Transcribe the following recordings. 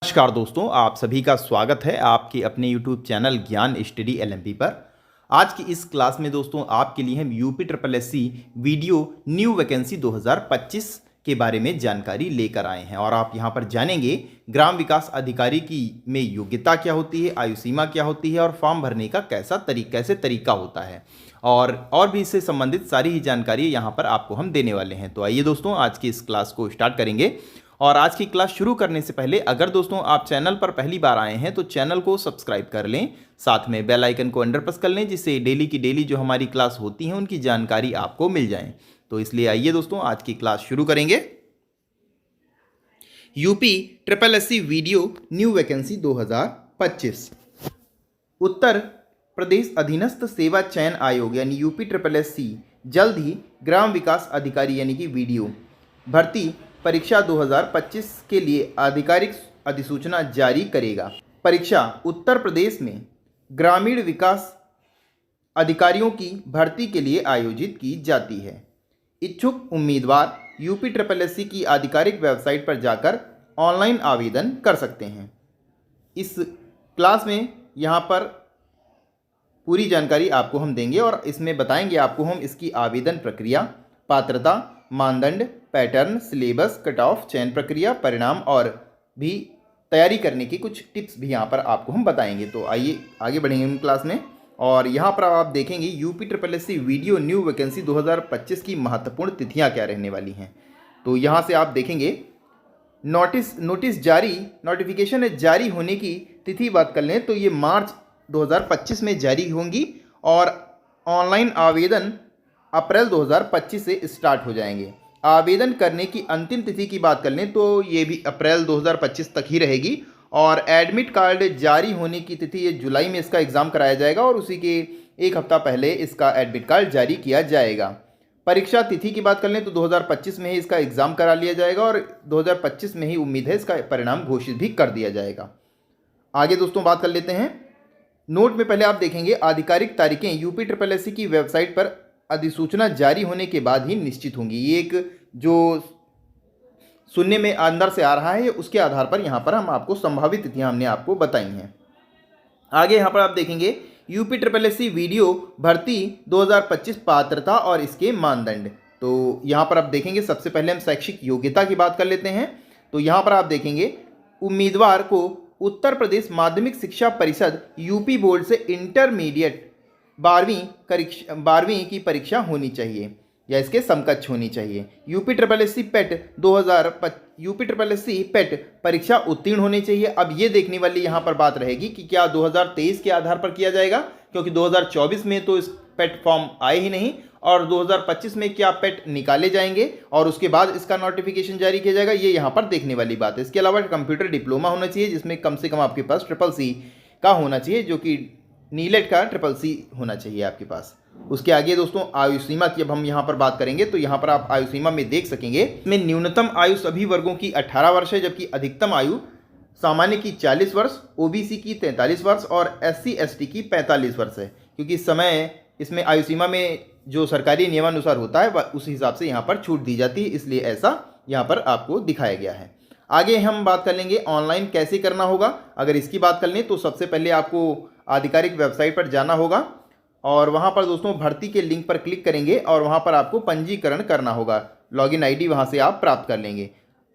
नमस्कार दोस्तों, आप सभी का स्वागत है आपके अपने YouTube चैनल ज्ञान स्टडी LMP पर। आज की इस क्लास में दोस्तों आपके लिए हम UP triple SC video new vacancy 2025 के बारे में जानकारी लेकर आए हैं और आप यहां पर जानेंगे ग्राम विकास अधिकारी की में योग्यता क्या होती है, आयु सीमा क्या होती है और फॉर्म भरने का कैसे तरीका होता है और भी इससे संबंधित सारी ही जानकारी यहाँ पर आपको हम देने वाले हैं। तो आइए दोस्तों आज की इस क्लास को स्टार्ट करेंगे। और आज की क्लास शुरू करने से पहले अगर दोस्तों आप चैनल पर पहली बार आए हैं तो चैनल को सब्सक्राइब कर लें, साथ में बेल आइकन को अंडर प्रेस कर लें जिससे डेली की डेली जो हमारी क्लास होती हैं उनकी जानकारी आपको मिल जाए। तो इसलिए आइए दोस्तों आज की क्लास शुरू करेंगे। UP triple SC video new vacancy 2025। Uttar Pradesh अधीनस्थ सेवा चयन आयोग यानी यूपी ट्रिपल एससी जल्द ही ग्राम विकास अधिकारी यानी कि वीडियो भर्ती परीक्षा 2025 के लिए आधिकारिक अधिसूचना जारी करेगा। परीक्षा उत्तर प्रदेश में ग्रामीण विकास अधिकारियों की भर्ती के लिए आयोजित की जाती है। इच्छुक उम्मीदवार यूपी ट्रिपल एससी की आधिकारिक वेबसाइट पर जाकर ऑनलाइन आवेदन कर सकते हैं। इस क्लास में यहाँ पर पूरी जानकारी आपको हम देंगे और इसमें बताएंगे आपको हम इसकी आवेदन प्रक्रिया, पात्रता, मानदंड, पैटर्न, सिलेबस, कट ऑफ, चयन प्रक्रिया, परिणाम और भी तैयारी करने की कुछ टिप्स भी यहाँ पर आपको हम बताएंगे। तो आइए आगे बढ़ेंगे हम क्लास में और यहाँ पर आप देखेंगे UP triple SC video new vacancy 2025 की महत्वपूर्ण तिथियाँ क्या रहने वाली हैं। तो यहाँ से आप देखेंगे नोटिफिकेशन जारी होने की तिथि बात कर लें तो ये मार्च 2025 में जारी होंगी और ऑनलाइन आवेदन अप्रैल 2025 से स्टार्ट हो जाएंगे। आवेदन करने की अंतिम तिथि की बात कर लें तो ये भी अप्रैल 2025 तक ही रहेगी और एडमिट कार्ड जारी होने की तिथि ये जुलाई में इसका एग्ज़ाम कराया जाएगा और उसी के एक हफ्ता पहले इसका एडमिट कार्ड जारी किया जाएगा। परीक्षा तिथि की बात कर लें तो 2025 में ही इसका एग्ज़ाम करा लिया जाएगा और 2025 में ही उम्मीद है इसका परिणाम घोषित भी कर दिया जाएगा। आगे दोस्तों बात कर लेते हैं। नोट में पहले आप देखेंगे आधिकारिक तारीखें यूपी ट्रिपल एससी की वेबसाइट पर अधिसूचना जारी होने के बाद ही निश्चित होंगी। ये एक जो सुनने में अंदर से आ रहा है उसके आधार पर यहाँ पर हम आपको संभावित तिथियाँ हमने आपको बताई हैं। आगे यहाँ पर आप देखेंगे यूपी ट्रिपल एससी वीडियो भर्ती 2025 पात्रता और इसके मानदंड। तो यहाँ पर आप देखेंगे सबसे पहले हम शैक्षिक योग्यता की बात कर लेते हैं। तो यहाँ पर आप देखेंगे उम्मीदवार को उत्तर प्रदेश माध्यमिक शिक्षा परिषद यूपी बोर्ड से इंटरमीडिएट 12वीं की परीक्षा होनी चाहिए या इसके समकक्ष होनी चाहिए। यूपी ट्रिपल एससी पेट परीक्षा उत्तीर्ण होनी चाहिए। अब ये देखने वाली यहाँ पर बात रहेगी कि क्या 2023 के आधार पर किया जाएगा, क्योंकि 2024 में तो इस पेट फॉर्म आए ही नहीं और 2025 में क्या पेट निकाले जाएंगे और उसके बाद इसका नोटिफिकेशन जारी किया जाएगा, ये यहाँ पर देखने वाली बात है। इसके अलावा कंप्यूटर डिप्लोमा होना चाहिए जिसमें कम से कम आपके पास ट्रिपल सी का होना चाहिए, जो कि नीलेट का ट्रिपल सी होना चाहिए आपके पास। उसके आगे दोस्तों आयु सीमा की अब हम यहाँ पर बात करेंगे तो यहाँ पर आप आयु सीमा में देख सकेंगे इसमें न्यूनतम आयु सभी वर्गों की 18 वर्ष है, जबकि अधिकतम आयु सामान्य की 40 वर्ष, ओबीसी की 43 वर्ष और एससी एसटी की 45 वर्ष है, क्योंकि इस समय इसमें आयु सीमा में जो सरकारी नियमानुसार होता है उस हिसाब से यहाँ पर छूट दी जाती है, इसलिए ऐसा यहाँ पर आपको दिखाया गया है। आगे हम बात कर लेंगे ऑनलाइन कैसे करना होगा। अगर इसकी बात कर लें तो सबसे पहले आपको आधिकारिक वेबसाइट पर जाना होगा और वहाँ पर दोस्तों भर्ती के लिंक पर क्लिक करेंगे और वहाँ पर आपको पंजीकरण करना होगा। लॉगिन आईडी वहाँ से आप प्राप्त कर लेंगे।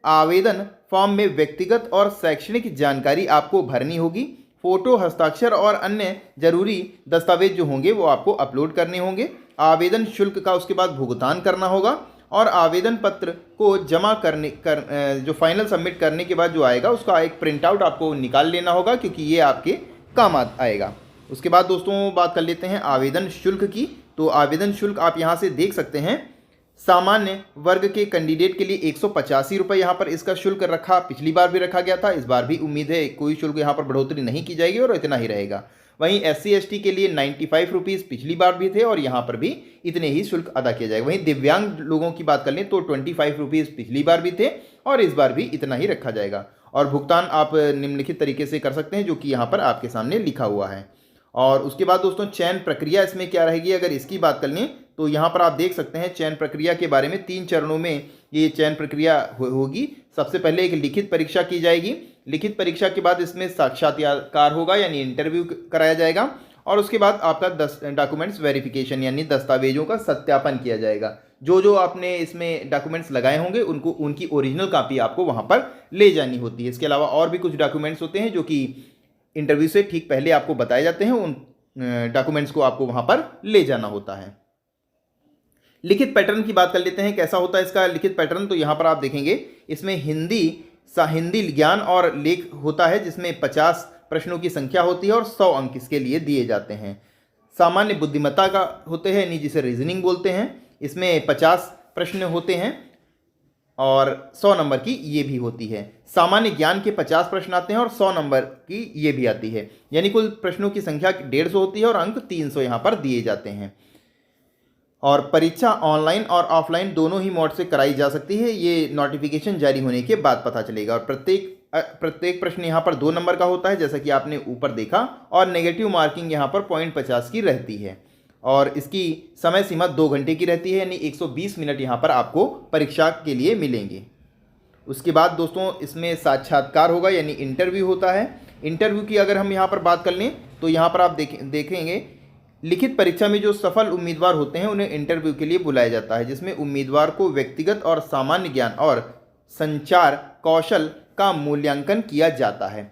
आवेदन फॉर्म में व्यक्तिगत और शैक्षणिक जानकारी आपको भरनी होगी। फोटो, हस्ताक्षर और अन्य जरूरी दस्तावेज जो होंगे वो आपको अपलोड करने होंगे। आवेदन शुल्क का उसके बाद भुगतान करना होगा और आवेदन पत्र को जमा जो फाइनल सबमिट करने के बाद जो आएगा उसका एक प्रिंट आउट आपको निकाल लेना होगा, क्योंकि ये आपके काम आएगा। उसके बाद दोस्तों बात कर लेते हैं आवेदन शुल्क की। तो आवेदन शुल्क आप यहाँ से देख सकते हैं। सामान्य वर्ग के कैंडिडेट के लिए 185 रुपये यहाँ पर इसका शुल्क रखा, पिछली बार भी रखा गया था, इस बार भी उम्मीद है कोई शुल्क यहाँ पर बढ़ोतरी नहीं की जाएगी और इतना ही रहेगा। वहीं एससी एसटी के लिए 95 रुपीज़ पिछली बार भी थे और यहाँ पर भी इतने ही शुल्क अदा किया जाएगा। वहीं दिव्यांग लोगों की बात कर लें तो 25 रुपीज़ पिछली बार भी थे और इस बार भी इतना ही रखा जाएगा। और भुगतान आप निम्नलिखित तरीके से कर सकते हैं जो कि यहाँ पर आपके सामने लिखा हुआ है। और उसके बाद दोस्तों चयन प्रक्रिया इसमें क्या रहेगी, अगर इसकी बात कर लें तो यहाँ पर आप देख सकते हैं चयन प्रक्रिया के बारे में 3 चरणों में ये चयन प्रक्रिया होगी। सबसे पहले एक लिखित परीक्षा की जाएगी लिखित परीक्षा के बाद इसमें साक्षात्कार होगा यानी इंटरव्यू कराया जाएगा और उसके बाद आपका डॉक्यूमेंट्स वेरिफिकेशन यानी दस्तावेजों का सत्यापन किया जाएगा। जो जो आपने इसमें डॉक्यूमेंट्स लगाए होंगे उनको उनकी ओरिजिनल कॉपी आपको वहाँ पर ले जानी होती है। इसके अलावा और भी कुछ डॉक्यूमेंट्स होते हैं जो कि इंटरव्यू से ठीक पहले आपको बताए जाते हैं, उन डॉक्यूमेंट्स को आपको वहाँ पर ले जाना होता है। लिखित पैटर्न की बात कर लेते हैं, कैसा होता है इसका लिखित पैटर्न। तो यहाँ पर आप देखेंगे इसमें हिंदी ज्ञान और लेख होता है जिसमें 50 प्रश्नों की संख्या होती है और 100 अंक इसके लिए दिए जाते हैं। सामान्य बुद्धिमत्ता का होते हैं यानी जिसे रीजनिंग बोलते हैं, इसमें 50 प्रश्न होते हैं और 100 नंबर की ये भी होती है। सामान्य ज्ञान के 50 प्रश्न आते हैं और 100 नंबर की ये भी आती है, यानी कुल प्रश्नों की संख्या 150 होती है और अंक 300 यहाँ पर दिए जाते हैं। और परीक्षा ऑनलाइन और ऑफलाइन दोनों ही मोड से कराई जा सकती है, ये नोटिफिकेशन जारी होने के बाद पता चलेगा। और प्रत्येक प्रश्न यहाँ पर 2 नंबर का होता है जैसा कि आपने ऊपर देखा, और नेगेटिव मार्किंग यहाँ पर 0.50 की रहती है और इसकी समय सीमा 2 घंटे की रहती है यानी 120 मिनट यहाँ पर आपको परीक्षा के लिए मिलेंगे। उसके बाद दोस्तों इसमें साक्षात्कार होगा यानी इंटरव्यू होता है। इंटरव्यू की अगर हम यहाँ पर बात कर लें तो यहाँ पर आप देखेंगे लिखित परीक्षा में जो सफल उम्मीदवार होते हैं उन्हें इंटरव्यू के लिए बुलाया जाता है, जिसमें उम्मीदवार को व्यक्तिगत और सामान्य ज्ञान और संचार कौशल का मूल्यांकन किया जाता है।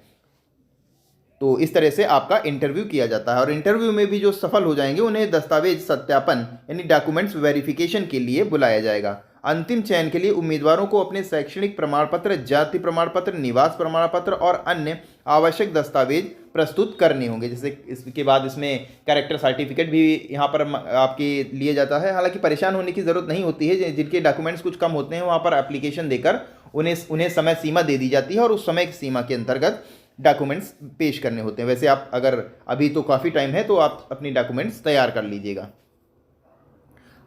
तो इस तरह से आपका इंटरव्यू किया जाता है और इंटरव्यू में भी जो सफल हो जाएंगे उन्हें दस्तावेज सत्यापन यानी डॉक्यूमेंट्स वेरिफिकेशन के लिए बुलाया जाएगा। अंतिम चयन के लिए उम्मीदवारों को अपने शैक्षणिक प्रमाण पत्र, जाति प्रमाण पत्र, निवास प्रमाण पत्र और अन्य आवश्यक दस्तावेज प्रस्तुत करने होंगे। जैसे इसके बाद इसमें कैरेक्टर सर्टिफिकेट भी यहाँ पर आपके लिए जाता है। हालांकि परेशान होने की ज़रूरत नहीं होती है, जिनके डॉक्यूमेंट्स कुछ कम होते हैं वहाँ पर एप्लीकेशन देकर उन्हें समय सीमा दे दी जाती है और उस समय सीमा के अंतर्गत डॉक्यूमेंट्स पेश करने होते हैं। वैसे आप अगर अभी तो काफ़ी टाइम है तो आप अपनी डॉक्यूमेंट्स तैयार कर लीजिएगा।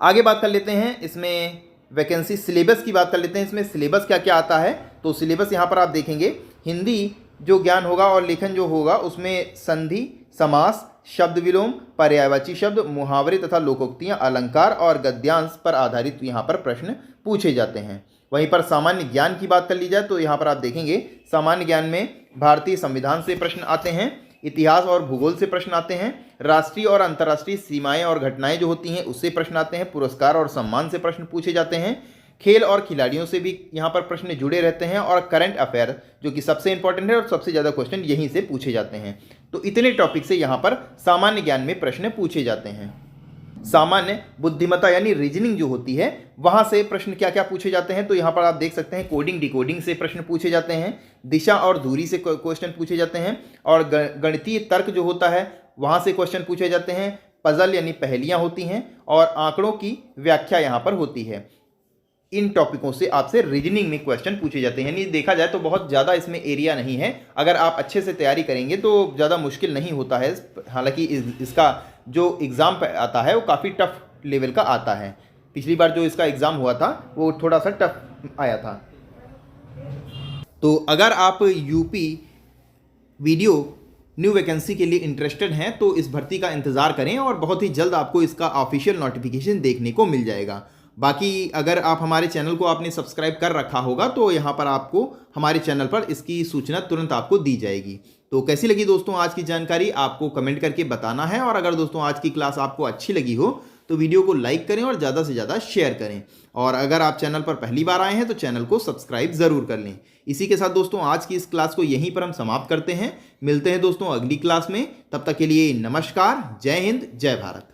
आगे बात कर लेते हैं इसमें वैकेंसी सिलेबस की बात कर लेते हैं। इसमें सिलेबस क्या क्या आता है तो सिलेबस यहाँ पर आप देखेंगे हिंदी जो ज्ञान होगा और लेखन जो होगा उसमें संधि, समास, शब्द विलोम, पर्यायवाची शब्द, मुहावरे तथा लोकोक्तियाँ, अलंकार और गद्यांश पर आधारित यहाँ पर प्रश्न पूछे जाते हैं। वहीं पर सामान्य ज्ञान की बात कर ली जाए तो यहाँ पर आप देखेंगे सामान्य ज्ञान में भारतीय संविधान से प्रश्न आते हैं, इतिहास और भूगोल से प्रश्न आते हैं, राष्ट्रीय और अंतर्राष्ट्रीय सीमाएं और घटनाएं जो होती हैं उससे प्रश्न आते हैं, पुरस्कार और सम्मान से प्रश्न पूछे जाते हैं, खेल और खिलाड़ियों से भी यहाँ पर प्रश्न जुड़े रहते हैं और करंट अफेयर जो कि सबसे इंपॉर्टेंट है और सबसे ज़्यादा क्वेश्चन यहीं से पूछे जाते हैं। तो इतने टॉपिक से यहाँ पर सामान्य ज्ञान में प्रश्न पूछे जाते हैं। सामान्य बुद्धिमत्ता यानी रीजनिंग जो होती है वहाँ से प्रश्न क्या क्या पूछे जाते हैं तो यहाँ पर आप देख सकते हैं कोडिंग डिकोडिंग से प्रश्न पूछे जाते हैं, दिशा और दूरी से क्वेश्चन पूछे जाते हैं और गणितीय तर्क जो होता है वहाँ से क्वेश्चन पूछे जाते हैं, पजल यानी पहेलियाँ होती हैं और आंकड़ों की व्याख्या यहाँ पर होती है। इन टॉपिकों से आपसे रीजनिंग में क्वेश्चन पूछे जाते हैं। यानी देखा जाए तो बहुत ज़्यादा इसमें एरिया नहीं है, अगर आप अच्छे से तैयारी करेंगे तो ज़्यादा मुश्किल नहीं होता है। हालांकि इसका जो एग्ज़ाम आता है वो काफ़ी टफ लेवल का आता है। पिछली बार जो इसका एग्ज़ाम हुआ था वो थोड़ा सा टफ आया था। तो अगर आप यूपी वीडियो न्यू वैकेंसी के लिए इंटरेस्टेड हैं तो इस भर्ती का इंतज़ार करें और बहुत ही जल्द आपको इसका ऑफिशियल नोटिफिकेशन देखने को मिल जाएगा। बाकी अगर आप हमारे चैनल को आपने सब्सक्राइब कर रखा होगा तो यहाँ पर आपको हमारे चैनल पर इसकी सूचना तुरंत आपको दी जाएगी। तो कैसी लगी दोस्तों आज की जानकारी आपको कमेंट करके बताना है और अगर दोस्तों आज की क्लास आपको अच्छी लगी हो तो वीडियो को लाइक करें और ज़्यादा से ज़्यादा शेयर करें और अगर आप चैनल पर पहली बार आए हैं तो चैनल को सब्सक्राइब ज़रूर कर लें। इसी के साथ दोस्तों आज की इस क्लास को यहीं पर हम समाप्त करते हैं। मिलते हैं दोस्तों अगली क्लास में, तब तक के लिए नमस्कार, जय हिंद, जय भारत।